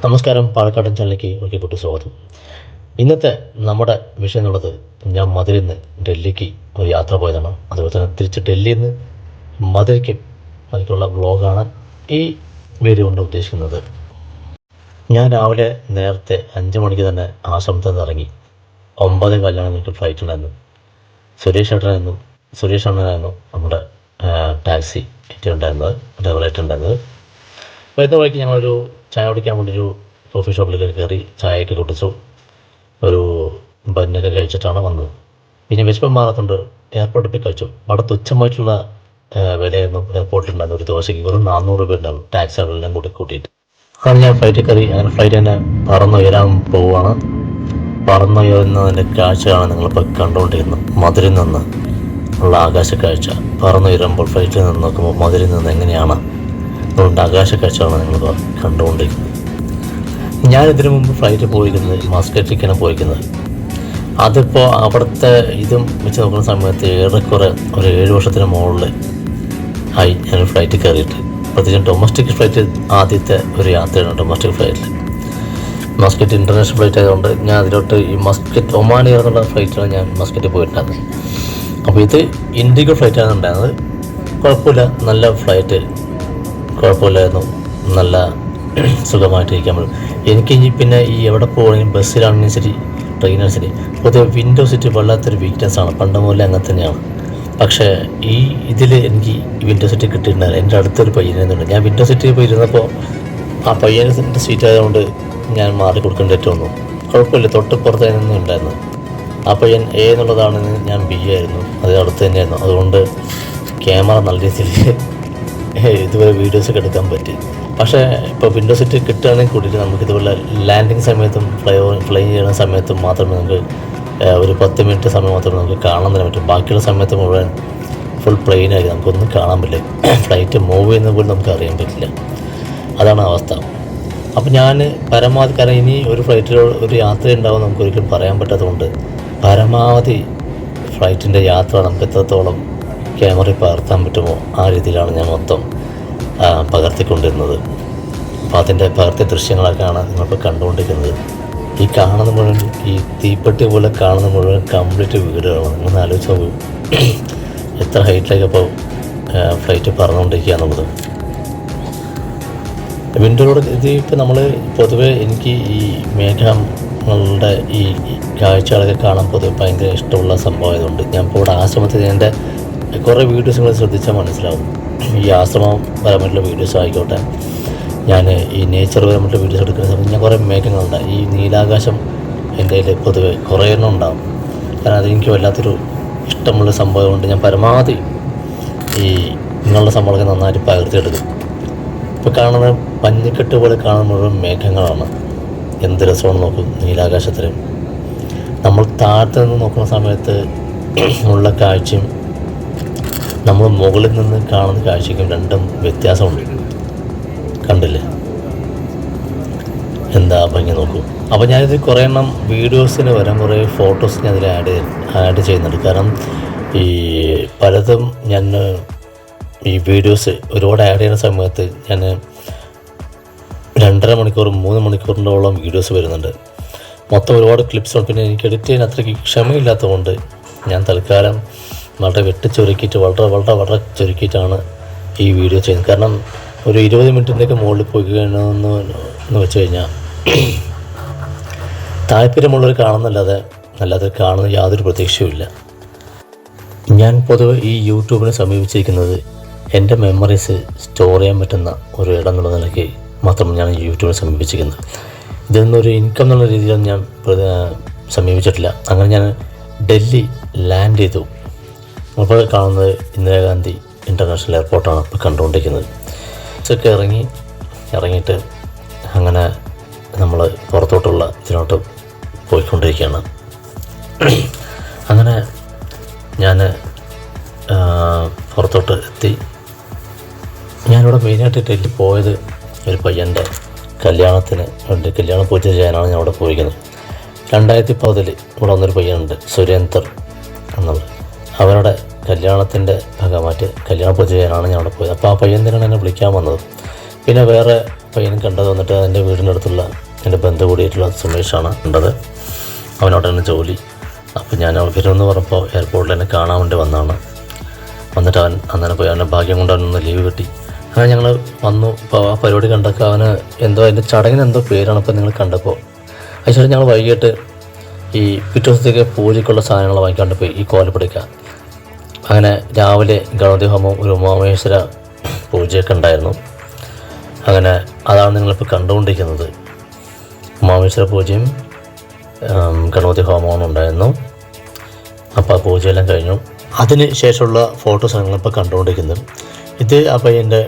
നമസ്കാരം, പാലക്കാടൻ ചാനലിലേക്ക് ഒരിക്കൽ കൂട്ടി സ്വാഗതം. ഇന്നത്തെ നമ്മുടെ വിഷയം എന്നുള്ളത്, ഞാൻ മധുരയിൽ നിന്ന് ഡൽഹിക്ക് ഒരു യാത്ര പോയതാണ്. അതുപോലെ തന്നെ തിരിച്ച് ഡൽഹിയിൽ നിന്ന് മധുരയ്ക്ക് അതിലേക്കുള്ള വ്ളോഗാണ് ഈ വീഡിയോ കൊണ്ട് ഉദ്ദേശിക്കുന്നത്. ഞാൻ രാവിലെ നേരത്തെ 5 മണിക്ക് തന്നെ ആശ്രമത്തിൽ നിന്ന് ഇറങ്ങി. 9:15 എനിക്ക് ഫ്ലൈറ്റ് ഉണ്ടായിരുന്നു. സുരേഷ് അണ്ണനായിരുന്നു നമ്മുടെ ടാക്സി ഉണ്ടായിരുന്നത്, ഡ്രൈവറായിട്ട് ഉണ്ടായിരുന്നത്. വരുന്ന വഴിക്ക് ഞങ്ങളൊരു ചായ കുടിക്കാൻ വേണ്ടി ഒരു കോഫി ഷോപ്പിലേക്ക് കയറി ചായയൊക്കെ കുടിച്ചു, ഒരു ബന്നൊക്കെ കഴിച്ചിട്ടാണ് വന്നത്. പിന്നെ വിശപ്പം മാറാത്തുണ്ട് എയർപോർട്ടിൽ പോയി കഴിച്ചു. അവിടെ തുച്ഛമായിട്ടുള്ള വിലയായിരുന്നു എയർപോർട്ടിലുണ്ടായിരുന്നു. ഒരു ദോശയ്ക്ക് വെറും 400 രൂപ ഉണ്ടാവും, ടാക്സി അതെല്ലാം കൂടി കൂട്ടിയിട്ട്. അതാണ് ഞാൻ ഫ്ലൈറ്റിൽ കയറി. അങ്ങനെ ഫ്ലൈറ്റ് തന്നെ പറന്നുയരാൻ പോവുകയാണ്. പറന്നുയരുന്നതിൻ്റെ കാഴ്ചയാണ് നിങ്ങളിപ്പോൾ കണ്ടുകൊണ്ടിരിക്കുന്നത്. മധുരയിൽ നിന്ന് ഉള്ള ആകാശ കാഴ്ച. പറന്നുയരുമ്പോൾ ഫ്ലൈറ്റിൽ നിന്ന് നോക്കുമ്പോൾ മധുരയിൽ നിന്ന് എങ്ങനെയാണ് അതുകൊണ്ട് ആകാശ കാഴ്ചയാണ് നിങ്ങൾ കണ്ടുകൊണ്ടിരിക്കുന്നത്. ഞാനിതിനു മുമ്പ് ഫ്ലൈറ്റ് പോയിരിക്കുന്നത് മസ്കറ്റിലേക്കാണ് പോയിരിക്കുന്നത്. അതിപ്പോൾ അവിടുത്തെ ഇതും വെച്ച് നോക്കുന്ന സമയത്ത് ഏറെക്കുറെ ഒരു 7 വർഷത്തിന് മുകളിൽ ആയി ഞാൻ ഫ്ലൈറ്റിൽ കയറിയിട്ട്. പ്രത്യേകിച്ചും ഡൊമസ്റ്റിക് ഫ്ലൈറ്റ് ആദ്യത്തെ ഒരു യാത്രയാണ് ഡൊമസ്റ്റിക് ഫ്ലൈറ്റിൽ. മസ്കറ്റ് ഇൻ്റർനാഷണൽ ഫ്ലൈറ്റ് ആയതുകൊണ്ട് ഞാൻ അതിലോട്ട് ഈ മസ്കറ്റ് ഒമാൻ എയർ എന്നുള്ള ഫ്ലൈറ്റിലാണ് ഞാൻ മസ്കറ്റിൽ പോയിട്ടുണ്ടായിരുന്നത്. അപ്പോൾ ഇത് ഇൻഡിഗോ ഫ്ലൈറ്റാണ് ഉണ്ടായിരുന്നത്. കുഴപ്പമില്ല, നല്ല ഫ്ലൈറ്റ്, കുഴപ്പമില്ലായിരുന്നു. നല്ല സുഖമായിട്ടിരിക്കാൻ പറ്റും. എനിക്ക് പിന്നെ ഈ എവിടെ പോകണമെങ്കിലും ബസ്സിലാണെങ്കിലും ശരി ട്രെയിനാണെങ്കിലും ശരി പൊതുവെ വിൻഡോ സീറ്റ് വല്ലാത്തൊരു വീക്ക്നെസ്സാണ്. പണ്ട് മുതലേ അങ്ങനെ തന്നെയാണ്. പക്ഷേ ഈ ഇതിൽ എനിക്ക് വിൻഡോ സീറ്റ് കിട്ടിയിട്ടുണ്ടായിരുന്നു. എൻ്റെ അടുത്തൊരു പയ്യനുണ്ട്. ഞാൻ വിൻഡോ സീറ്റിൽ പോയി ഇരുന്നപ്പോൾ ആ പയ്യൻ്റെ സീറ്റ് ആയതുകൊണ്ട് ഞാൻ മാറി കൊടുക്കേണ്ടിട്ട് വന്നു. കുഴപ്പമില്ല, തൊട്ട് നിന്ന് ഉണ്ടായിരുന്നു. ആ പയ്യൻ എ എന്നുള്ളതാണെന്ന് ഞാൻ ബി ആയിരുന്നു, അത് അടുത്ത് തന്നെയായിരുന്നു. അതുകൊണ്ട് ക്യാമറ നല്ല രീതിയിൽ ഇതുവരെ വീഡിയോസൊക്കെ എടുക്കാൻ പറ്റി. പക്ഷേ ഇപ്പോൾ വിൻഡോ സീറ്റ് കിട്ടുകയാണെങ്കിൽ കൂടിയിട്ട് നമുക്കിതുപോലെ ലാൻഡിങ് സമയത്തും ഫ്ലൈ ചെയ്യുന്ന സമയത്തും മാത്രമേ നമുക്ക് ഒരു 10 മിനിറ്റ് സമയം മാത്രമേ നമുക്ക് കാണാൻ തന്നെ പറ്റും. ബാക്കിയുള്ള സമയത്ത് മുഴുവൻ ഫുൾ പ്ലെയിനായി നമുക്കൊന്നും കാണാൻ പറ്റില്ല. ഫ്ലൈറ്റ് മൂവ് ചെയ്യുന്ന പോലും നമുക്ക് അറിയാൻ പറ്റില്ല. അതാണ് അവസ്ഥ. അപ്പോൾ ഞാൻ പരമാവധി, കാരണം ഇനി ഒരു ഫ്ലൈറ്റിൽ ഒരു യാത്ര ഉണ്ടാവും നമുക്ക് ഒരിക്കലും പറയാൻ പറ്റാത്തതുകൊണ്ട് പരമാവധി ഫ്ലൈറ്റിൻ്റെ യാത്ര നമുക്ക് എത്രത്തോളം ക്യാമറയിൽ പകർത്താൻ പറ്റുമോ ആ രീതിയിലാണ് ഞാൻ മൊത്തം പകർത്തിക്കൊണ്ടിരുന്നത്. അപ്പോൾ അതിൻ്റെ പകർത്തിയ ദൃശ്യങ്ങളൊക്കെയാണ് നിങ്ങളിപ്പോൾ കണ്ടുകൊണ്ടിരിക്കുന്നത്. ഈ കാണുന്ന മുഴുവൻ, ഈ തീപ്പെട്ടി പോലെ കാണുന്ന മുഴുവൻ കംപ്ലീറ്റ് വീടുകളാണ്. നിങ്ങൾ ആലോചിച്ച് നോക്കൂ, എത്ര ഹൈറ്റിലേക്ക് ഇപ്പോൾ ഫ്ലൈറ്റ് പറന്നുകൊണ്ടിരിക്കുക എന്നുള്ളത്. വിൻഡോയിലൂടെ ഇത് ഇപ്പോൾ നമ്മൾ പൊതുവേ എനിക്ക് ഈ മേഘങ്ങളുടെ ഈ കാഴ്ചകളൊക്കെ കാണാൻ പൊതുവെ ഭയങ്കര ഇഷ്ടമുള്ള സംഭവമായതുകൊണ്ട് ഞാൻ ഇപ്പോൾ ഇവിടെ ആശ്രമത്തിൽ എൻ്റെ കുറേ വീഡിയോസ് നിങ്ങൾ ശ്രദ്ധിച്ചാൽ മനസ്സിലാവും. ഈ ആശ്രമപരമായിട്ടുള്ള വീഡിയോസ് ആയിക്കോട്ടെ, ഞാൻ ഈ നേച്ചർപരമായിട്ടുള്ള വീഡിയോസ് എടുക്കുന്ന സമയത്ത് ഞാൻ കുറേ മേഘങ്ങളുണ്ട്. ഈ നീലാകാശം എൻ്റെ കയ്യിൽ പൊതുവെ കുറേ എണ്ണം ഉണ്ടാകും. കാരണം അതെനിക്ക് വല്ലാത്തൊരു ഇഷ്ടമുള്ള സംഭവം കൊണ്ട് ഞാൻ പരമാവധി ഈ ഇങ്ങനെയുള്ള സംഭവങ്ങളൊക്കെ നന്നായിട്ട് പകർത്തിയെടുക്കും. ഇപ്പോൾ കാണുന്ന പഞ്ഞിക്കെട്ട് പോലെ കാണുന്ന മുഴുവൻ മേഘങ്ങളാണ്. എന്ത് രസമാണ് നോക്കും നീലാകാശത്തിൽ. നമ്മൾ താഴത്ത് നിന്ന് നോക്കുന്ന സമയത്ത് ഉള്ള കാഴ്ചയും നമ്മൾ മുകളിൽ നിന്ന് കാണുന്ന കാഴ്ചയ്ക്കും രണ്ടും വ്യത്യാസമുണ്ട്. കണ്ടില്ലേ എന്താ ഭംഗി നോക്കൂ. അപ്പോൾ ഞാനിത് കുറേ എണ്ണം വീഡിയോസിന് വരാൻ കുറേ ഫോട്ടോസ് ഞാൻ അതിൽ ആഡ് ചെയ്യുന്നുണ്ട്. കാരണം ഈ പലതും ഞാൻ ഈ വീഡിയോസ് ഒരുപാട് ആഡ് ചെയ്യുന്ന സമയത്ത് ഞാൻ 2.5 മണിക്കൂർ 3 മണിക്കൂറിൻ്റെയോളം വീഡിയോസ് വരുന്നുണ്ട്. മൊത്തം ഒരുപാട് ക്ലിപ്സുണ്ട്. പിന്നെ എനിക്ക് എഡിറ്റ് ചെയ്യാൻ അത്രയ്ക്ക് ക്ഷമയില്ലാത്തതുകൊണ്ട് ഞാൻ തൽക്കാലം വളരെ വെട്ടിച്ചുരുക്കിയിട്ട് വളരെ ചുരുക്കിയിട്ടാണ് ഈ വീഡിയോ ചെയ്യുന്നത്. കാരണം ഒരു 20 മിനിറ്റിൻ്റെയൊക്കെ മുകളിൽ പോയി കഴിയണമെന്ന് വെച്ച് കഴിഞ്ഞാൽ താല്പര്യമുള്ളവർ അല്ലാതെ കാണുന്ന യാതൊരു പ്രതീക്ഷയുമില്ല. ഞാൻ പൊതുവെ ഈ യൂട്യൂബിനെ സമീപിച്ചിരിക്കുന്നത് എൻ്റെ മെമ്മറീസ് സ്റ്റോർ ചെയ്യാൻ പറ്റുന്ന ഒരു ഇടം എന്നുള്ള നിലയ്ക്ക് മാത്രം ഞാൻ യൂട്യൂബിനെ സമീപിച്ചിരിക്കുന്നത്. ഇതൊന്നൊരു ഇൻകം എന്നുള്ള രീതിയിലൊന്നും ഞാൻ സമീപിച്ചിട്ടില്ല. അങ്ങനെ ഞാൻ ഡൽഹി ലാൻഡ് ചെയ്തു. അപ്പോൾ കാണുന്നത് ഇന്ദിരാഗാന്ധി ഇൻ്റർനാഷണൽ എയർപോർട്ടാണ് ഇപ്പോൾ കണ്ടുകൊണ്ടിരിക്കുന്നത്. ബസ്സൊക്കെ ഇറങ്ങിയിട്ട് അങ്ങനെ നമ്മൾ പുറത്തോട്ടുള്ള ഇതിലോട്ട് പോയിക്കൊണ്ടിരിക്കുകയാണ്. അങ്ങനെ ഞാൻ പുറത്തോട്ട് എത്തി. ഞാനിവിടെ മെയിനായിട്ട് ഡൽഹി പോയത് ഒരു പയ്യൻ്റെ കല്യാണ പൂജ ചെയ്യാനാണ് ഞാൻ അവിടെ പോയിരിക്കുന്നത്. 2010 ഇവിടെ വന്നൊരു പയ്യനുണ്ട്, സുരേന്ദർ എന്നുള്ളത്. അവരുടെ കല്യാണത്തിൻ്റെ ഭാഗമായിട്ട് കല്യാണ പൂജ ചെയ്യാനാണ് ഞാൻ അവിടെ പോയത്. അപ്പോൾ ആ പയ്യൻ തന്നെയാണ് എന്നെ വിളിക്കാൻ വന്നത്. പിന്നെ വേറെ പയ്യനും കണ്ടത് വന്നിട്ട് എൻ്റെ വീടിനടുത്തുള്ള എൻ്റെ ബന്ധു കൂടിയിട്ടുള്ള സുമേഷാണ് കണ്ടത്. അവനോട് തന്നെ ജോലി. അപ്പോൾ ഞാൻ വരുമെന്ന് പറഞ്ഞപ്പോൾ എയർപോർട്ടിൽ എന്നെ കാണാൻ വേണ്ടി വന്നതാണ്. വന്നിട്ട് അവൻ അന്നേരം പോയി. അവൻ്റെ ഭാഗ്യം കൊണ്ട് അവനൊന്ന് ലീവ് കിട്ടി. അങ്ങനെ ഞങ്ങൾ വന്നു. ഇപ്പോൾ ആ പരിപാടി കണ്ടപ്പോൾ അവന് എന്തോ അതിൻ്റെ ചടങ്ങിന് എന്തോ പേരാണ് ഇപ്പോൾ നിങ്ങൾ കണ്ടപ്പോൾ. അതിനുശേഷം ഞങ്ങൾ വൈകിട്ട് ഈ പിറ്റേ ദിവസത്തേക്ക് പൂജയ്ക്കുള്ള സാധനങ്ങൾ വാങ്ങിക്കാണ്ട് പോയി ഈ കോലപ്പിടിക്കുക. അങ്ങനെ രാവിലെ ഗണപതി ഹോമം ഒരു ഉമാമഹേശ്വര പൂജയൊക്കെ ഉണ്ടായിരുന്നു. അങ്ങനെ അതാണ് നിങ്ങളിപ്പോൾ കണ്ടുകൊണ്ടിരിക്കുന്നത്. ഉമാമഹേശ്വര പൂജയും ഗണപതി ഹോമവും ഉണ്ടായിരുന്നു. അപ്പോൾ ആ പൂജയെല്ലാം കഴിഞ്ഞു. അതിന് ശേഷമുള്ള ഫോട്ടോസ് നിങ്ങളിപ്പോൾ കണ്ടുകൊണ്ടിരിക്കുന്നത്. ഇത് ആ പയ്യൻ്റെ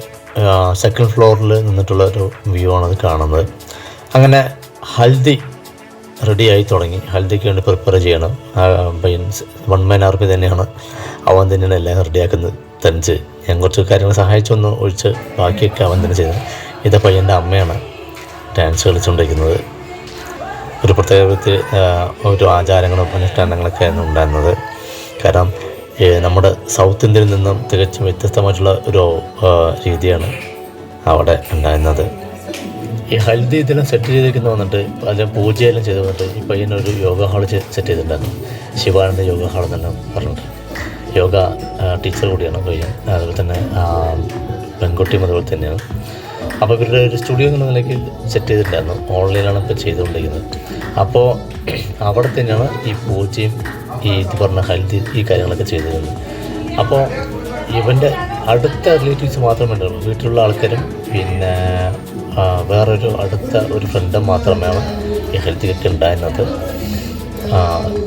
സെക്കൻഡ് ഫ്ലോറിൽ നിന്നിട്ടുള്ള ഒരു വ്യൂ ആണത് കാണുന്നത്. അങ്ങനെ ഹൽദി റെഡിയായി തുടങ്ങി. ഹൽദിക്ക് വേണ്ടി പ്രിപ്പയർ ചെയ്യണം. ആ പയ്യൻ വൺ മാൻ ആർമി തന്നെയാണ്. അവൻ തന്നെയാണ് എല്ലാം റെഡിയാക്കുന്നത്. തനിച്ച് ഞാൻ കുറച്ച് കാര്യങ്ങൾ സഹായിച്ചൊന്ന് ഒഴിച്ച് ബാക്കിയൊക്കെ അവൻ തന്നെ ചെയ്തത്. ഇത് പയ്യൻ്റെ അമ്മയാണ് ഡാൻസ് കളിച്ചുകൊണ്ടിരിക്കുന്നത്. ഒരു പ്രത്യേക ഒരു ആചാരങ്ങളും അനുഷ്ഠാനങ്ങളൊക്കെ ആയിരുന്നു ഉണ്ടായിരുന്നത്. കാരണം നമ്മുടെ സൗത്ത് ഇന്ത്യയിൽ നിന്നും തികച്ചും വ്യത്യസ്തമായിട്ടുള്ള ഒരു രീതിയാണ് അവിടെ ഉണ്ടായിരുന്നത്. ഈ ഹൽദി ഇതെല്ലാം സെറ്റ് ചെയ്തിരിക്കുന്ന വന്നിട്ട് അതിൽ പൂജയെല്ലാം ചെയ്ത് വന്നിട്ട് ഈ പയ്യനൊരു യോഗ ഹാൾ സെറ്റ് ചെയ്തിട്ടുണ്ടായിരുന്നു. ശിവാനന്ദ യോഗ ഹാൾ തന്നെ പറഞ്ഞിട്ട് യോഗ ടീച്ചർ കൂടിയാണ് പയ്യൻ. അതുപോലെ തന്നെ പെൺകുട്ടിയും അതുപോലെ തന്നെയാണ്. അപ്പോൾ ഇവരുടെ ഒരു സ്റ്റുഡിയോ എന്നുള്ള നിലയ്ക്ക് സെറ്റ് ചെയ്തിട്ടുണ്ടായിരുന്നു. ഓൺലൈനിലാണ് ഇപ്പോൾ ചെയ്തുകൊണ്ടിരിക്കുന്നത്. അപ്പോൾ അവിടെ തന്നെയാണ് ഈ പൂജയും ഈ ഇത് പറഞ്ഞ ഹൽദി ഈ കാര്യങ്ങളൊക്കെ ചെയ്തിരുന്നത്. അപ്പോൾ ഇവൻ്റെ അടുത്ത റിലേറ്റീവ്സ് മാത്രമേ ഉണ്ടാവുള്ളൂ. വീട്ടിലുള്ള ആൾക്കാരും പിന്നെ വേറൊരു അടുത്ത ഒരു ഫ്രണ്ടും മാത്രമാണ് ഈ ഹെൽത്തിക്കൊക്കെ ഉണ്ടായിരുന്നത്.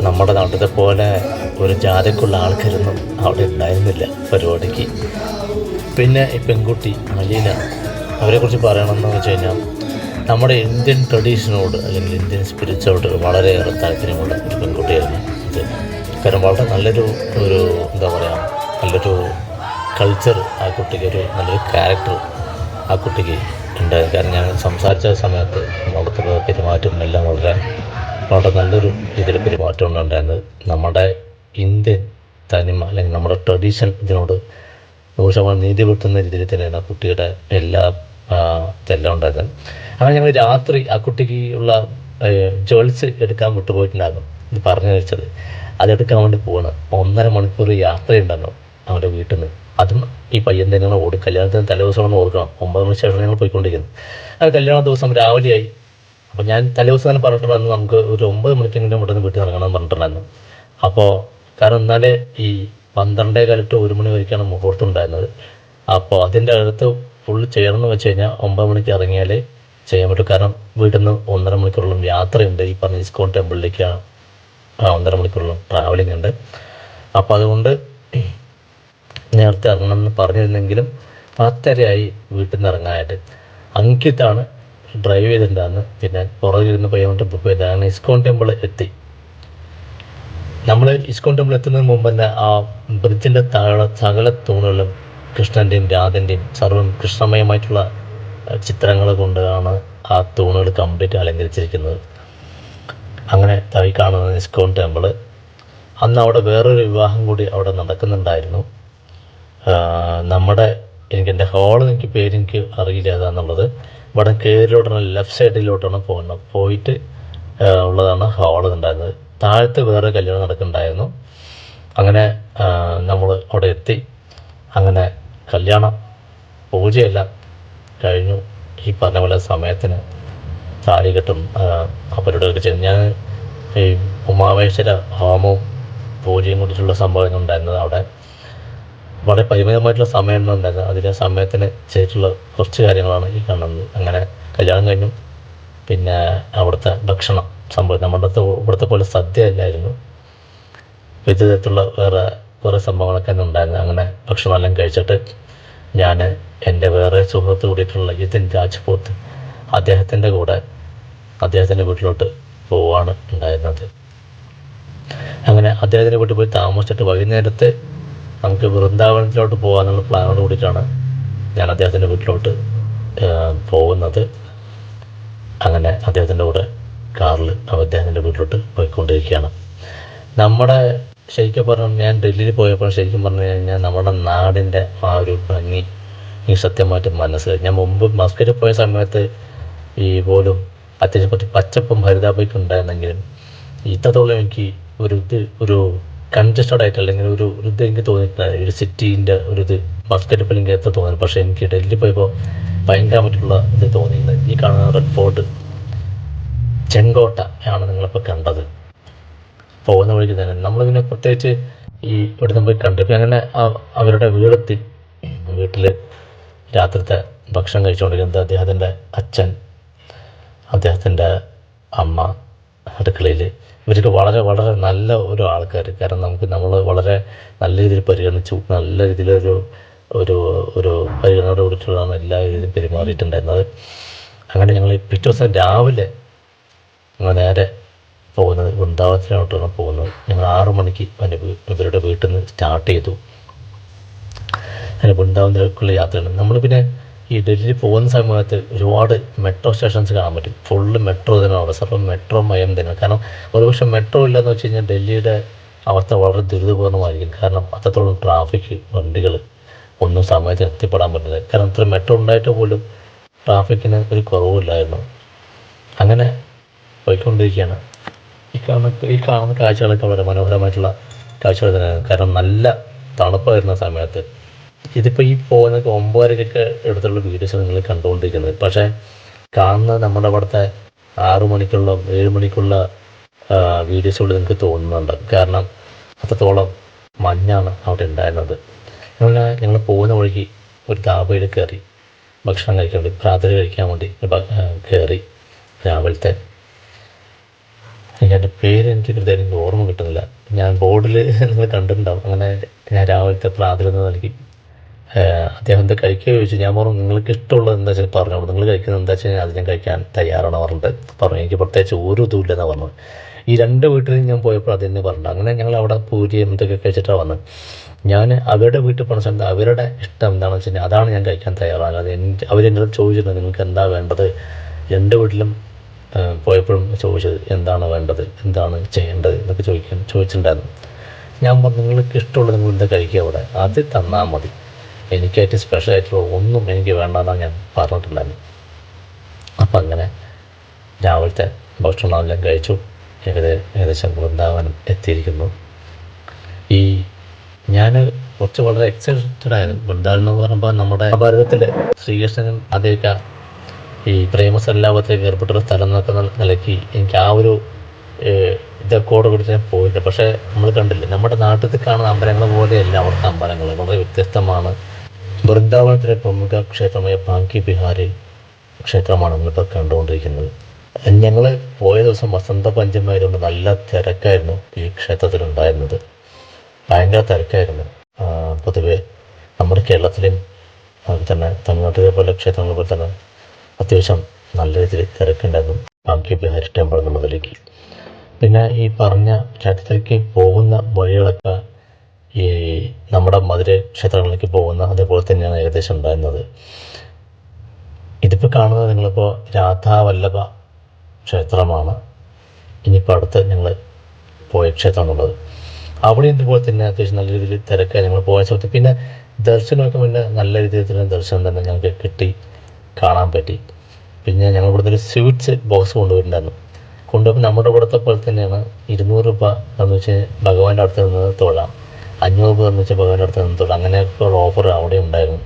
നമ്മുടെ നാട്ടിലത്തെ പോലെ ഒരു ജാതിക്കുള്ള ആൾക്കാരൊന്നും അവിടെ ഉണ്ടായിരുന്നില്ല പരിപാടിക്ക്. പിന്നെ ഈ പെൺകുട്ടി അലീന, അവരെക്കുറിച്ച് പറയണമെന്ന് വെച്ച് കഴിഞ്ഞാൽ നമ്മുടെ ഇന്ത്യൻ ട്രഡീഷനോട് അല്ലെങ്കിൽ ഇന്ത്യൻ സ്പിരിറ്റ്സോട് വളരെയേറെ താല്പര്യമുള്ള ഒരു പെൺകുട്ടിയായിരുന്നു ഇത്. കാരണം വളരെ നല്ലൊരു എന്താ പറയുക, നല്ലൊരു കൾച്ചർ ആ കുട്ടിക്ക്, ഒരു നല്ലൊരു ക്യാരക്ടർ ആ കുട്ടിക്ക് ഉണ്ടായിരുന്നു. കാരണം ഞാൻ സംസാരിച്ച സമയത്ത് അവിടുത്തെ പെരുമാറ്റം എല്ലാം വളരെ നല്ലൊരു രീതിയിൽ പെരുമാറ്റമാണ് ഉണ്ടായിരുന്നത്. നമ്മുടെ ഇന്ത്യൻ തനിമ അല്ലെങ്കിൽ നമ്മുടെ ട്രഡീഷൻ ഇതിനോട് 100% നീതി പുലർത്തുന്ന രീതിയിൽ തന്നെയാണ് ആ കുട്ടിയുടെ ഇതെല്ലാം ഉണ്ടായിരുന്നത്. അങ്ങനെ ഞങ്ങൾ രാത്രി ആ കുട്ടിക്ക് ഉള്ള ജ്വൽസ് എടുക്കാൻ വിട്ടുപോയിട്ടുണ്ടായിരുന്നു. ഇത് പറഞ്ഞു വെച്ചത് അതെടുക്കാൻ വേണ്ടി പോവാണ്. 1.5 മണിക്കൂർ യാത്രയുണ്ടായിരുന്നു അവൻ്റെ വീട്ടിൽ നിന്ന്. അതും ഈ പയ്യൻ തന്നെയാണ് കല്യാണത്തിന് തലേദിവസമാണെന്ന് ഓർക്കണം. 9 മണിക്ക് ശേഷം ഞങ്ങൾ പോയിക്കൊണ്ടിരിക്കുന്നത്. അത് കല്യാണ ദിവസം രാവിലെയായി. അപ്പോൾ ഞാൻ തലേദിവസം തന്നെ പറഞ്ഞിട്ടുണ്ടായിരുന്നു നമുക്ക് ഒരു 9 മണിക്കെങ്കിലും ഇവിടെ നിന്ന് വീട്ടിൽ ഇറങ്ങണം പറഞ്ഞിട്ടുണ്ടായിരുന്നു. അപ്പോൾ കാരണം എന്നാലേ ഈ 12:15 to 1 മണി വരെയൊക്കെയാണ് മുഹൂർത്തം ഉണ്ടായിരുന്നത്. അപ്പോൾ അതിൻ്റെ അടുത്ത് ഫുള്ള് ചേർന്ന് വെച്ച് കഴിഞ്ഞാൽ 9 മണിക്ക് ഇറങ്ങിയാലേ ചെയ്യാൻ പറ്റും. കാരണം വീട്ടിൽ നിന്ന് 1.5 മണിക്കൂറോളം യാത്രയുണ്ട്. ഈ പറഞ്ഞ ഇസ്കോൺ ടെമ്പിളിലേക്കാണ് 1.5 മണിക്കൂറോളം ട്രാവലിംഗ് ഉണ്ട്. അപ്പോൾ അതുകൊണ്ട് നേരത്തെ ഇറങ്ങണമെന്ന് പറഞ്ഞിരുന്നെങ്കിലും 10:30 വീട്ടിൽ നിന്ന് ഇറങ്ങാനായിട്ട്. അങ്കിത്താണ് ഡ്രൈവ് ചെയ്തിട്ടുണ്ടായിരുന്നു. പിന്നെ പുറകിലിരുന്ന് പയ്യൻ ബുക്ക് ചെയ്താണ്. ഇസ്കോൺ ടെമ്പിൾ എത്തി. നമ്മൾ ഇസ്കോൺ ടെമ്പിൾ എത്തുന്നതിന് മുമ്പ് തന്നെ ആ ബ്രിഡ്ജിൻ്റെ താഴെ സകല തൂണുകളും കൃഷ്ണൻ്റെയും രാധൻ്റെയും സർവ്വം കൃഷ്ണമയമായിട്ടുള്ള ചിത്രങ്ങൾ കൊണ്ടാണ് ആ തൂണുകൾ കംപ്ലീറ്റ് അലങ്കരിച്ചിരിക്കുന്നത്. അങ്ങനെ താഴെ കാണുന്നത് ഇസ്കോൺ ടെമ്പിൾ. അന്ന് അവിടെ വേറൊരു വിവാഹം കൂടി അവിടെ നടക്കുന്നുണ്ടായിരുന്നു. എൻ്റെ ഹാള് എനിക്ക് അറിയില്ല ഏതാണെന്നുള്ളത്. ഇവിടെ കയറിലോട്ടാണ് ലെഫ്റ്റ് സൈഡിലോട്ടാണ് പോയിട്ട് ഉള്ളതാണ് ഹാള് ഉണ്ടായിരുന്നത്. താഴത്ത് വേറെ കല്യാണം നടക്കുന്നുണ്ടായിരുന്നു. അങ്ങനെ നമ്മൾ അവിടെ എത്തി. അങ്ങനെ കല്യാണം പൂജയെല്ലാം കഴിഞ്ഞു. ഈ പറഞ്ഞ പോലെ സമയത്തിന് താലികെട്ടും അവരുടെയൊക്കെ ചെയ്തു. ഞാൻ ഈ ഉമാമഹേശ്വര ഹോമവും പൂജയും കൂടിയിട്ടുള്ള സംഭവം ഉണ്ടായിരുന്നത് അവിടെ വളരെ പരിമിതമായിട്ടുള്ള സമയം ഉണ്ടായിരുന്നു. അതിൻ്റെ സമയത്തിന് ചെയ്തിട്ടുള്ള കുറച്ച് കാര്യങ്ങളാണ് ഈ കാണുന്നത്. അങ്ങനെ കല്യാണം കഴിഞ്ഞു. പിന്നെ അവിടുത്തെ ഭക്ഷണം സംഭവം നമ്മുടെ ഇവിടുത്തെ പോലെ സദ്യ അല്ലായിരുന്നു. വിവിധ തരത്തിലുള്ള വേറെ കുറേ സംഭവങ്ങളൊക്കെ ഉണ്ടായിരുന്നു. അങ്ങനെ ഭക്ഷണമെല്ലാം കഴിച്ചിട്ട് ഞാൻ എൻ്റെ വേറെ സുഹൃത്ത് കൂടിയിട്ടുള്ള ജിതിൻ രാജ്പൂത്ത് അദ്ദേഹത്തിൻ്റെ കൂടെ അദ്ദേഹത്തിൻ്റെ വീട്ടിലോട്ട് പോവാണ് ഉണ്ടായിരുന്നത്. അങ്ങനെ അദ്ദേഹത്തിൻ്റെ വീട്ടിൽ പോയി താമസിച്ചിട്ട് വൈകുന്നേരത്തെ നമുക്ക് വൃന്ദാവനത്തിലോട്ട് പോകാനുള്ള പ്ലാനോട് കൂടിയിട്ടാണ് ഞാൻ അദ്ദേഹത്തിൻ്റെ വീട്ടിലോട്ട് പോകുന്നത്. അങ്ങനെ അദ്ദേഹത്തിൻ്റെ കൂടെ കാറിൽ അദ്ദേഹത്തിൻ്റെ വീട്ടിലോട്ട് പോയിക്കൊണ്ടിരിക്കുകയാണ്. നമ്മുടെ ശരിക്കും പറഞ്ഞാൽ ഞാൻ ഡൽഹിയിൽ പോയപ്പോൾ ശരിക്കും പറഞ്ഞു കഴിഞ്ഞാൽ നമ്മുടെ നാടിൻ്റെ ആ ഒരു ഭംഗി ഈ സത്യമായിട്ട് മനസ്സ് ഞാൻ മുമ്പ് മസ്കറ്റിൽ പോയ സമയത്ത് ഈ പോലും അത്യാവശ്യം കുറച്ച് പച്ചപ്പും ഹരിതാപയൊക്കെ ഉണ്ടായിരുന്നെങ്കിലും ഇത്രത്തോളം എനിക്ക് ഒരു കൺജസ്റ്റഡ് ആയിട്ട് അല്ലെങ്കിൽ ഒരു ഇത് എനിക്ക് തോന്നിയിട്ടുണ്ടായിരുന്നു. ഒരു സിറ്റീൻ്റെ ഇത് മസ്കറ്റ് ഇപ്പോൾ എനിക്ക് എത്ര തോന്നുന്നു. പക്ഷേ എനിക്ക് ഡൽഹി പോയപ്പോൾ ഭയങ്കരമായിട്ടുള്ള ഇത് തോന്നിയിരുന്നത്. ഈ കാണുന്ന റെഡ് ഫോർട്ട്, ചെങ്കോട്ട ആണ് നിങ്ങളിപ്പോൾ കണ്ടത്. പോകുന്ന വഴിക്ക് തന്നെ നമ്മൾ പിന്നെ പ്രത്യേകിച്ച് ഈ ഇവിടുന്ന് പോയി കണ്ടു. ഇപ്പം അങ്ങനെ അവരുടെ വീടെത്തി. വീട്ടിൽ രാത്രിത്തെ ഭക്ഷണം കഴിച്ചുകൊണ്ടിരിക്കുന്നത് അദ്ദേഹത്തിൻ്റെ അച്ഛൻ, അദ്ദേഹത്തിൻ്റെ അമ്മ അടുക്കളയിൽ. ഇവർക്ക് വളരെ വളരെ നല്ല ഒരു ആൾക്കാർ. കാരണം നമ്മൾ വളരെ നല്ല രീതിയിൽ പരിഗണിച്ചു, നല്ല രീതിയിലൊരു ഒരു ഒരു പരിഗണനയോട് കൂടിയിട്ടുള്ളതാണ് എല്ലാ രീതിയിലും പെരുമാറിയിട്ടുണ്ടായിരുന്നത്. അങ്ങനെ ഞങ്ങൾ പിറ്റേ ദിവസം രാവിലെ നേരെ പോകുന്നത് വൃന്ദാവനത്തിലോട്ടാണ് പോകുന്നത്. ഞങ്ങൾ 6 മണിക്ക് ഇവരുടെ വീട്ടിൽ നിന്ന് സ്റ്റാർട്ട് ചെയ്തു. അങ്ങനെ വൃന്ദാവനത്തിലേക്കുള്ള യാത്രയാണ്. നമ്മൾ പിന്നെ ഈ ഡൽഹി പോകുന്ന സമയത്ത് ഒരുപാട് മെട്രോ സ്റ്റേഷൻസ് കാണാൻ പറ്റും. ഫുള്ള് മെട്രോ തന്നെയാണ്, സർവ്വം മെട്രോ മയം തന്നെയാണ്. കാരണം ഒരുപക്ഷെ മെട്രോ ഇല്ലയെന്ന് വെച്ച് കഴിഞ്ഞാൽ ഡൽഹിയുടെ അവസ്ഥ വളരെ ദുരിതപൂർണ്ണമായിരിക്കും. കാരണം അത്രത്തോളം ട്രാഫിക്, വണ്ടികൾ ഒന്നും സമയത്ത് എത്തിപ്പെടാൻ പറ്റില്ല. കാരണം ഇത്ര മെട്രോ ഉണ്ടായിട്ട് പോലും ട്രാഫിക്കിന് ഒരു കുറവുമില്ലായിരുന്നു. അങ്ങനെ പോയിക്കൊണ്ടിരിക്കുകയാണ്. ഈ കാണുന്ന കാഴ്ചകളൊക്കെ വളരെ മനോഹരമായിട്ടുള്ള കാഴ്ചകൾ തന്നെയാണ്. കാരണം നല്ല തണുപ്പ് വരുന്ന സമയത്ത് ഇതിപ്പോൾ ഈ പോകുന്ന 9:30 എടുത്തുള്ള വീഡിയോസ് നിങ്ങൾ കണ്ടുകൊണ്ടിരിക്കുന്നത്. പക്ഷേ കാണുന്നത് നമ്മുടെ അവിടുത്തെ 6 മണിക്കുള്ള 7 മണിക്കുള്ള വീഡിയോസുകൾ നിങ്ങൾക്ക് തോന്നുന്നുണ്ട്. കാരണം അത്രത്തോളം മഞ്ഞാണ് അവിടെ ഉണ്ടായിരുന്നത്. ഞങ്ങൾ പോകുന്ന വഴിക്ക് ഒരു ധാബയിൽ കയറി ഭക്ഷണം കഴിക്കാൻ വേണ്ടി, പ്രാതൽ കഴിക്കാൻ വേണ്ടി കയറി. രാവിലത്തെ എൻ്റെ പേര് എനിക്ക് കൃത്യമായിട്ട് ഓർമ്മ കിട്ടുന്നില്ല. ഞാൻ ബോർഡിൽ നിങ്ങൾ കണ്ടിട്ടുണ്ടാവും. അങ്ങനെ ഞാൻ രാവിലത്തെ പ്രാതലെന്ന് നൽകി. അദ്ദേഹം എന്താ കഴിക്കുക ചോദിച്ചു. ഞാൻ പറഞ്ഞു നിങ്ങൾക്ക് ഇഷ്ടമുള്ളത് എന്താ വെച്ചാൽ പറഞ്ഞോളൂ, നിങ്ങൾ കഴിക്കുന്നത് എന്താ വെച്ച് കഴിഞ്ഞാൽ അത് ഞാൻ കഴിക്കാൻ തയ്യാറാണ് പറഞ്ഞിട്ട് പറഞ്ഞു. എനിക്ക് പ്രത്യേകിച്ച് ഒരു ഇതുമില്ലെന്നാണ് പറഞ്ഞത്. ഈ 2 വീട്ടിലും ഞാൻ പോയപ്പോൾ അത് തന്നെ പറഞ്ഞു. അങ്ങനെ ഞങ്ങൾ അവിടെ പൂരിയും ഇതൊക്കെ കഴിച്ചിട്ടാണ് വന്നത്. ഞാൻ അവരുടെ വീട്ടിൽ പറഞ്ഞ സമയത്ത് അവരുടെ ഇഷ്ടം എന്താണെന്ന് വെച്ച് കഴിഞ്ഞാൽ അതാണ് ഞാൻ കഴിക്കാൻ തയ്യാറാണ്. അത് അവരെന്നോട് ചോദിച്ചിട്ടുണ്ട് നിങ്ങൾക്ക് എന്താ വേണ്ടത്. 2 വീട്ടിലും പോയപ്പോഴും ചോദിച്ചത് എന്താണ് വേണ്ടത്, എന്താണ് ചെയ്യേണ്ടത് എന്നൊക്കെ ചോദിച്ചിട്ടുണ്ടായിരുന്നു. ഞാൻ പറഞ്ഞു നിങ്ങൾക്ക് ഇഷ്ടമുള്ളത് നിങ്ങൾ എന്താ കഴിക്കുക അവിടെ, അത് തന്നാൽ മതി, എനിക്കായിട്ട് സ്പെഷ്യലായിട്ടുള്ള ഒന്നും എനിക്ക് വേണ്ടെന്നാണ് ഞാൻ പറഞ്ഞിട്ടുണ്ടായിരുന്നു. അപ്പം അങ്ങനെ രാവിലത്തെ ഭക്ഷണമെല്ലാം കഴിച്ചു. ഏകദേശം വൃന്ദാവനം എത്തിയിരിക്കുന്നു. ഞാൻ കുറച്ച് വളരെ എക്സൈറ്റഡ് ആയിരുന്നു. വൃന്ദാവനം എന്ന് പറയുമ്പോൾ നമ്മുടെ ഭാരതത്തിൽ ശ്രീകൃഷ്ണൻ അദ്ദേഹം ഈ പ്രേമസല്ലാപത്തേക്ക് ഏർപ്പെട്ടൊരു സ്ഥലം എന്നൊക്കെ നിലയ്ക്ക് എനിക്ക് ആ ഒരു ഇതൊക്കെ കൊടുത്ത് ഞാൻ പോയിട്ടുണ്ട്. പക്ഷേ നമ്മൾ കണ്ടില്ല, നമ്മുടെ നാട്ടിൽ കാണുന്ന അമ്പലങ്ങൾ പോലെയല്ല അവിടുത്തെ അമ്പലങ്ങൾ, വളരെ വ്യത്യസ്തമാണ്. വൃന്ദാവനത്തിലെ പ്രമുഖ ക്ഷേത്രമായ ബാങ്കി ബിഹാരി ക്ഷേത്രമാണ് നമ്മളിപ്പോൾ കണ്ടുകൊണ്ടിരിക്കുന്നത്. ഞങ്ങൾ പോയ ദിവസം വസന്ത പഞ്ചമി ആയതുകൊണ്ട് നല്ല തിരക്കായിരുന്നു ഈ ക്ഷേത്രത്തിലുണ്ടായിരുന്നത്. ഭയങ്കര തിരക്കായിരുന്നു. പൊതുവെ നമ്മുടെ കേരളത്തിലെയും തന്നെ തമിഴ്നാട്ടിലെ പോലെ ക്ഷേത്രങ്ങളെ പോലെ തന്നെ അത്യാവശ്യം നല്ല രീതിയിൽ തിരക്കുണ്ടായിരുന്നു ബാങ്കി ബിഹാരി ടെമ്പിൾ എന്നുള്ളതിലേക്ക്. പിന്നെ ഈ പറഞ്ഞ ക്ഷേത്രത്തിലേക്ക് പോകുന്ന വഴികളൊക്കെ ഈ നമ്മുടെ മധുര ക്ഷേത്രങ്ങളിലേക്ക് പോകുന്ന അതേപോലെ തന്നെയാണ് ഏകദേശം ഉണ്ടായിരുന്നത്. ഇതിപ്പോൾ കാണുന്നത് നിങ്ങളിപ്പോൾ രാധാവല്ലഭ ക്ഷേത്രമാണ്. ഇനിയിപ്പോൾ അടുത്ത് ഞങ്ങൾ പോയ ക്ഷേത്രം എന്നുള്ളത് അവിടെ ഇതുപോലെ തന്നെ അത്യാവശ്യം നല്ല രീതിയിൽ തിരക്കായി ഞങ്ങൾ പോയ സമയത്ത്. പിന്നെ ദർശനമൊക്കെ പിന്നെ നല്ല രീതിയിൽ ദർശനം തന്നെ ഞങ്ങൾക്ക് കിട്ടി, കാണാൻ പറ്റി. പിന്നെ ഞങ്ങൾ ഇവിടുത്തെ ഒരു സ്വീറ്റ്സ് ബോക്സ് കൊണ്ടുപോയിട്ടുണ്ടായിരുന്നു. കൊണ്ടുപോയി നമ്മുടെ ഇവിടുത്തെ പോലെ തന്നെയാണ് 200 രൂപ എന്ന് വെച്ചാൽ ഭഗവാന്റെ അടുത്ത് നിന്ന് തൊഴാം, 500 രൂപ എന്ന് വെച്ചാൽ ഭഗവാന്റെ അടുത്ത് നിന്ന് തൊഴാം. അങ്ങനെയൊക്കെ ഒരു ഓഫർ അവിടെ ഉണ്ടായിരുന്നു.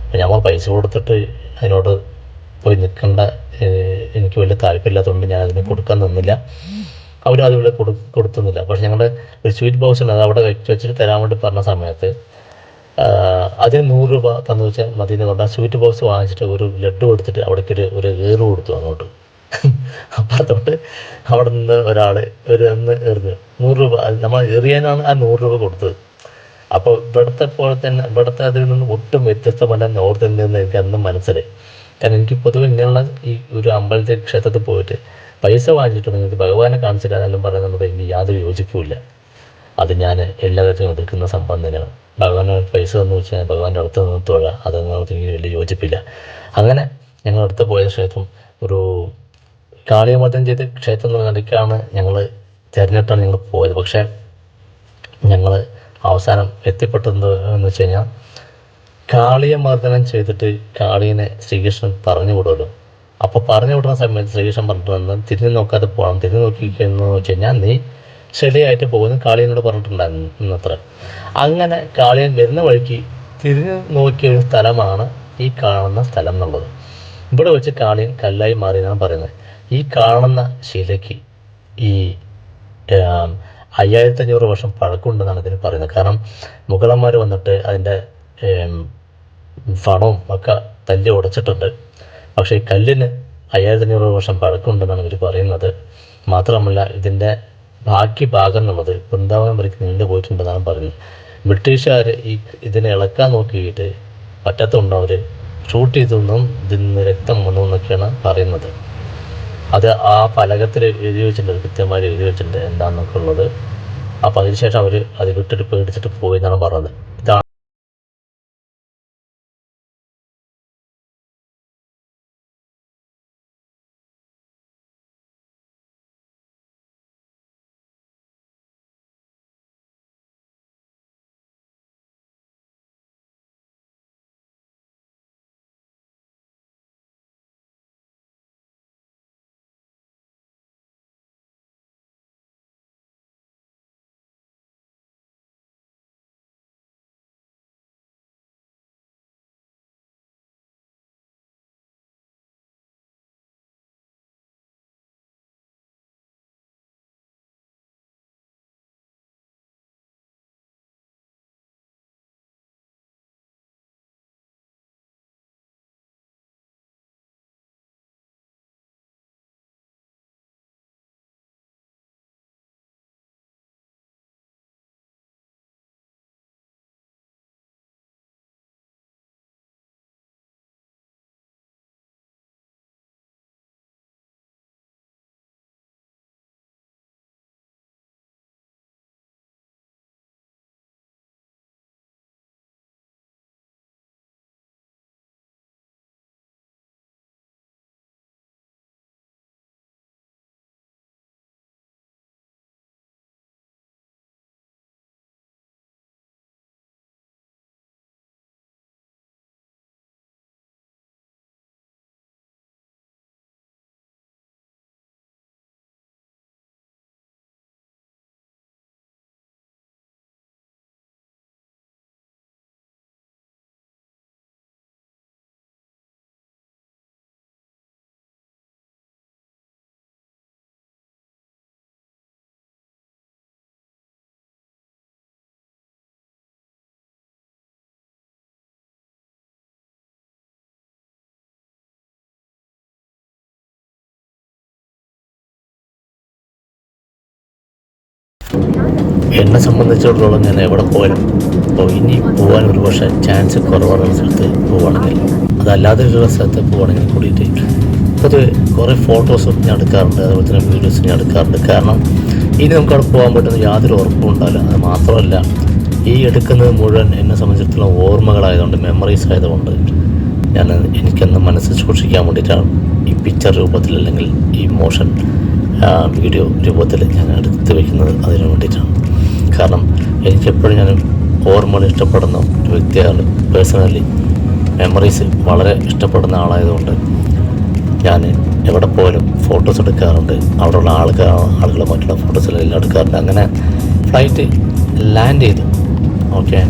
അപ്പോൾ ഞങ്ങൾ പൈസ കൊടുത്തിട്ട് അതിനോട് പോയി നിൽക്കേണ്ട എനിക്ക് വലിയ താല്പര്യമില്ലാത്തതുകൊണ്ട് ഞാൻ അതിന് കൊടുക്കാൻ നിന്നില്ല. അവരും അതുപോലെ കൊടുത്തുന്നില്ല. പക്ഷെ ഞങ്ങളുടെ ഒരു സ്വീറ്റ് ബോക്സ് ഉണ്ട്, അത് അവിടെ വെച്ചിട്ട് തരാൻ വേണ്ടി പറഞ്ഞ സമയത്ത് അതിന് 100 രൂപ തന്നു വെച്ചാൽ മതി എന്ന് പറഞ്ഞാൽ സ്വീറ്റ് ബോക്സ് വാങ്ങിച്ചിട്ട് ഒരു ലഡ്ഡു കൊടുത്തിട്ട് അവിടേക്ക് ഒരു ഏറ് കൊടുത്തു അങ്ങോട്ട്. അപ്പം അതുകൊണ്ട് അവിടെ നിന്ന് ഒരാൾ ഒന്ന് എറിഞ്ഞു 100 രൂപ നമ്മൾ എറിയാനാണ് ആ 100 രൂപ കൊടുത്തത്. അപ്പോൾ ഇവിടുത്തെ പോലെ തന്നെ ഇവിടുത്തെ അതിൽ നിന്ന് ഒട്ടും വ്യത്യസ്തമല്ല നോർത്ത് ഇന്ത്യയിൽ നിന്ന് എനിക്ക് അന്നും മനസ്സിലായി. കാരണം എനിക്ക് പൊതുവെ ഇങ്ങനെയുള്ള ഈ ഒരു അമ്പലത്തിൽ ക്ഷേത്രത്തിൽ പോയിട്ട് പൈസ വാങ്ങിച്ചിട്ട് നിങ്ങൾക്ക് ഭഗവാനെ കാണിച്ചില്ല എന്നെല്ലാം പറയുന്നത് എനിക്ക് യാതൊരു യോജിപ്പുമില്ല. അത് ഞാൻ എല്ലാ കാര്യത്തിലും എതിർക്കുന്ന സംഭവം തന്നെയാണ്. ഭഗവാന് പൈസ എന്ന് വെച്ചാൽ ഭഗവാന്റെ അടുത്ത് നിന്ന് തൊഴാം, അതൊന്നും എനിക്ക് വലിയ യോജിപ്പില്ല. അങ്ങനെ ഞങ്ങൾ അടുത്ത് പോയ ക്ഷേത്രം ഒരു കാളിയമർദ്ദനം ചെയ്ത ക്ഷേത്രം എന്ന നിലയ്ക്കാണ് ഞങ്ങൾ തിരഞ്ഞിട്ടാണ് ഞങ്ങൾ പോയത്. പക്ഷേ ഞങ്ങൾ അവസാനം എത്തിപ്പെട്ടത് എന്ന് വെച്ച് കഴിഞ്ഞാൽ കാളിയെ മർദ്ദനം ചെയ്തിട്ട് കാളിയനെ ശ്രീകൃഷ്ണൻ പറഞ്ഞു വിടുമല്ലോ. അപ്പോൾ പറഞ്ഞു വിടുന്ന സമയത്ത് ശ്രീകൃഷ്ണൻ പറഞ്ഞിട്ടുണ്ടെന്ന് തിരിഞ്ഞു നോക്കാതെ പോകണം. തിരിഞ്ഞു നോക്കിയെന്ന് വെച്ച് കഴിഞ്ഞാൽ നീ ശരിയായിട്ട് പോകുന്നു കാളിയനോട് പറഞ്ഞിട്ടുണ്ടായിരുന്നു അത്ര. അങ്ങനെ കാളിയൻ വരുന്ന വഴിക്ക് തിരിഞ്ഞു നോക്കിയ ഒരു സ്ഥലമാണ് ഈ കാണുന്ന സ്ഥലം എന്നുള്ളത്. ഇവിടെ വെച്ച് കാളിയൻ കല്ലായി മാറിയെന്നാണ് പറയുന്നത്. ഈ കാണുന്ന ശിലയ്ക്ക് ഈ 5500 വർഷം പഴക്കമുണ്ടെന്നാണ് ഇതിന് പറയുന്നത്. കാരണം മുഗളന്മാർ വന്നിട്ട് അതിൻ്റെ ഫണവും ഒക്കെ തല്ലി ഉടച്ചിട്ടുണ്ട്. പക്ഷേ ഈ കല്ലിന് 5500 വർഷം പഴക്കമുണ്ടെന്നാണ് ഇവർ പറയുന്നത്. മാത്രമല്ല ഇതിൻ്റെ ബാക്കി ഭാഗം എന്നുള്ളത് വൃന്ദാവനം വരയ്ക്ക് നീണ്ടു പോയിട്ടുണ്ടെന്നാണ് പറയുന്നത്. ബ്രിട്ടീഷുകാർ ഇതിനെ ഇളക്കാൻ നോക്കിയിട്ട് പറ്റത്തുണ്ടോ, അവർ ഷൂട്ട് ചെയ്തൊന്നും ഇതിൽ നിന്ന് രക്തം വന്നു എന്നൊക്കെയാണ് പറയുന്നത്. അത് ആ ഫലകത്തിൽ എഴുതി വെച്ചിട്ടുണ്ട്, കൃത്യമായി എഴുതി വെച്ചിട്ടുണ്ട് എന്താണെന്നൊക്കെ ഉള്ളത്. അപ്പോൾ അതിനുശേഷം അവർ അത് വിട്ടിട്ട് പേടിച്ചിട്ട് പോയി എന്നാണ് പറഞ്ഞത്. ഇതാണ് എന്നെ സംബന്ധിച്ചിടത്തോളം ഞാൻ എവിടെ പോയാലും ഇപ്പോൾ ഇനി പോകാൻ ഒരു പക്ഷേ ചാൻസ് കുറവാണ് സ്ഥലത്ത് പോവുകയാണെങ്കിൽ. അതല്ലാതെയുള്ള സ്ഥലത്ത് പോവുകയാണെങ്കിൽ കൂടിയിട്ട് പൊതുവെ കുറേ ഫോട്ടോസും ഞാൻ എടുക്കാറുണ്ട്, അതുപോലെ തന്നെ വീഡിയോസും ഞാൻ എടുക്കാറുണ്ട്. കാരണം ഇനി നമുക്ക് അവിടെ പോകാൻ പറ്റുന്ന യാതൊരു ഉറപ്പും ഉണ്ടാവില്ല. അത് മാത്രമല്ല ഈ എടുക്കുന്നത് മുഴുവൻ എന്നെ സംബന്ധിച്ചിടത്തോളം ഓർമ്മകളായതുകൊണ്ട്, മെമ്മറീസ് ആയതുകൊണ്ട് എനിക്കെന്ന് മനസ്സിൽ സൂക്ഷിക്കാൻ വേണ്ടിയിട്ടാണ് ഈ പിക്ചർ രൂപത്തിൽ അല്ലെങ്കിൽ ഈ മോഷൻ വീഡിയോ രൂപത്തിൽ ഞാൻ എടുത്ത് വയ്ക്കുന്നത് അതിനു വേണ്ടിയിട്ടാണ്. കാരണം എനിക്കെപ്പോഴും ഞാൻ ഓർമ്മകൾ ഇഷ്ടപ്പെടുന്ന ഒരു വ്യക്തിയാണ്. പേഴ്സണലി മെമ്മറീസ് വളരെ ഇഷ്ടപ്പെടുന്ന ആളായതുകൊണ്ട് ഞാൻ എവിടെ പോയാലും ഫോട്ടോസ് എടുക്കാറുണ്ട്. അവിടെയുള്ള ആളുകളെ മറ്റുള്ള ഫോട്ടോസെല്ലാം എടുക്കാറുണ്ട്. അങ്ങനെ ഫ്ലൈറ്റ് ലാൻഡ് ചെയ്തു. ഓക്കെ,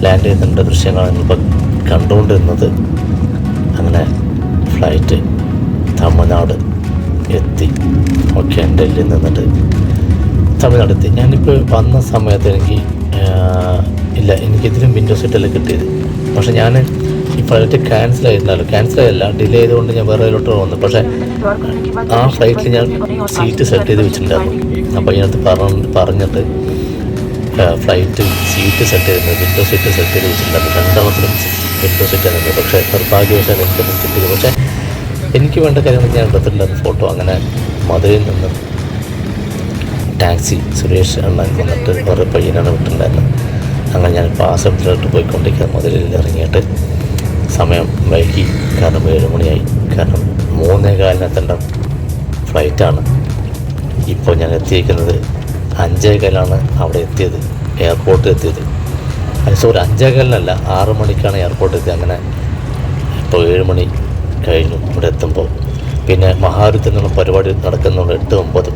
ലാൻഡ് ചെയ്തതിൻ്റെ ദൃശ്യങ്ങളാണ് നിങ്ങളിപ്പോൾ കണ്ടുകൊണ്ടിരുന്നത്. അങ്ങനെ ഫ്ലൈറ്റ് തമിഴ്നാട് എത്തി. ഓക്കെ, ഡൽഹിയിൽ നിന്നിട്ട് തമിഴ്നാട് എത്തി. ഞാനിപ്പോൾ വന്ന സമയത്ത് എനിക്കിതിലും വിൻഡോ സീറ്റെല്ലാം കിട്ടിയത്. പക്ഷെ ഞാൻ ഈ ഫ്ലൈറ്റ് ക്യാൻസലായല്ല, ഡിലേ ചെയ്തുകൊണ്ട് ഞാൻ വേറെ ഇതിലോട്ട് വന്നു. പക്ഷേ ആ ഫ്ലൈറ്റിൽ ഞാൻ സീറ്റ് സെറ്റ് ചെയ്ത് വെച്ചിട്ടുണ്ടായിരുന്നു. അപ്പോൾ ഇതിനകത്ത് പറഞ്ഞിട്ട് ഫ്ലൈറ്റ് സീറ്റ് സെറ്റ് ചെയ്തിരുന്നത്, വിൻഡോ സീറ്റ് സെറ്റ് ചെയ്ത് വെച്ചിട്ടുണ്ടായിരുന്നു. രണ്ടെണ്ണത്തിലും വിൻഡോ സീറ്റ് ആയിരുന്നു. പക്ഷേ നിർഭാഗ്യവശാൽ എനിക്കൊന്നും കിട്ടിയത്. പക്ഷേ എനിക്ക് വേണ്ട കാര്യങ്ങൾ ഞാൻ എടുത്തിട്ടുണ്ടായിരുന്നു ഫോട്ടോ. അങ്ങനെ മധുരയിൽ നിന്ന് ടാക്സി സുരേഷ് എണ്ണൻ വന്നിട്ട് വേറെ പയ്യനാണ് വിട്ടിട്ടുണ്ടായിരുന്നത്. അങ്ങനെ ഞാൻ പാസത്തിലോട്ട് പോയിക്കൊണ്ടിരിക്കുന്നത്. മധുരയിൽ ഇറങ്ങിയിട്ട് സമയം വൈകി, കാരണം 7 മണിയായി. കാരണം 3:15 ഫ്ലൈറ്റാണ്. ഇപ്പോൾ ഞാൻ എത്തിയിരിക്കുന്നത് 5:15 അവിടെ എത്തിയത്, എയർപോർട്ടിൽ എത്തിയത്. സോറി 5:15 6 മണിക്കാണ് എയർപോർട്ടിൽ എത്തി. അങ്ങനെ ഇപ്പോൾ 7 മണി കഴിഞ്ഞു ഇവിടെ എത്തുമ്പോൾ. പിന്നെ മഹാരുദ്ധ എന്നുള്ള പരിപാടി നടക്കുന്നുണ്ട് 8-9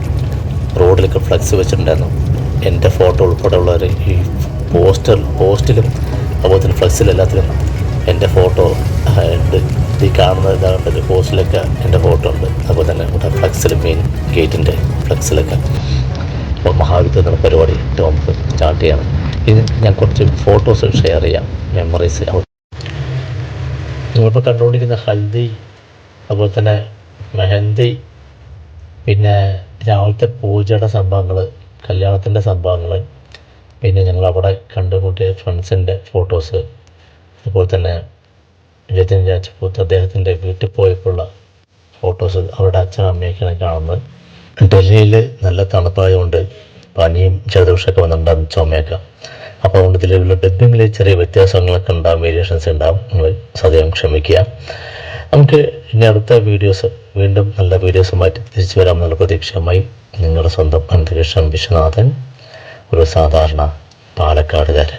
റോഡിലൊക്കെ ഫ്ലക്സ് വെച്ചിട്ടുണ്ടായിരുന്നു. എൻ്റെ ഫോട്ടോ ഉൾപ്പെടെ ഉള്ളവർ ഈ പോസ്റ്റിലും അതുപോലെ തന്നെ ഫ്ലക്സിലെല്ലാത്തിലും എൻ്റെ ഫോട്ടോ ഉണ്ട്. ഈ കാണുന്നത് ഇതാകേണ്ടത് പോസ്റ്റിലൊക്കെ എൻ്റെ ഫോട്ടോ ഉണ്ട്. അതുപോലെ തന്നെ ഇവിടെ ഫ്ലക്സിൽ മെയിൻ ഗേറ്റിൻ്റെ ഫ്ലക്സിലൊക്കെ. അപ്പോൾ മഹാരുദ്ധ എന്നുള്ള പരിപാടി 8-9 സ്റ്റാർട്ട് ചെയ്യണം. ഇത് ഞാൻ കുറച്ച് ഫോട്ടോസ് ഷെയർ ചെയ്യാം, മെമ്മറീസ്. നിങ്ങളിപ്പോൾ കണ്ടുകൊണ്ടിരിക്കുന്ന ഹൽദി, അതുപോലെ തന്നെ മെഹന്തി, പിന്നെ രാവിലത്തെ പൂജയുടെ സംഭവങ്ങൾ, കല്യാണത്തിൻ്റെ സംഭവങ്ങൾ, പിന്നെ ഞങ്ങളവിടെ കണ്ടുമുട്ടിയ ഫ്രണ്ട്സിൻ്റെ ഫോട്ടോസ്, അതുപോലെ തന്നെ ജതിൻ രാജ്പൂത്ത് അദ്ദേഹത്തിൻ്റെ വീട്ടിൽ പോയപ്പോഴുള്ള ഫോട്ടോസ്, അവരുടെ അച്ഛനും അമ്മയൊക്കെയാണ് കാണുന്നത്. ഡൽഹിയിൽ നല്ല തണുപ്പായതുകൊണ്ട് പനിയും ജലദോഷമൊക്കെ വന്നിട്ടുണ്ടാകും, ചുമയൊക്കെ. അപ്പോൾ അതുകൊണ്ട് ഇതിലുള്ള ഡബ്ബിങ്ങിൽ ചെറിയ വ്യത്യാസങ്ങളൊക്കെ ഉണ്ടാകും, വേരിയേഷൻസ് ഉണ്ടാകും. നിങ്ങൾ സദയം ക്ഷമിക്കുക. നമുക്ക് ഇനി അടുത്ത വീഡിയോസ് വീണ്ടും നല്ല വീഡിയോസുമായിട്ട് തിരിച്ചു വരാമെന്നുള്ള പ്രതീക്ഷയുമായി നിങ്ങളുടെ സ്വന്തം അനന്തകൃഷ്ണൻ വിശ്വനാഥൻ, ഒരു സാധാരണ പാലക്കാടുകാരൻ.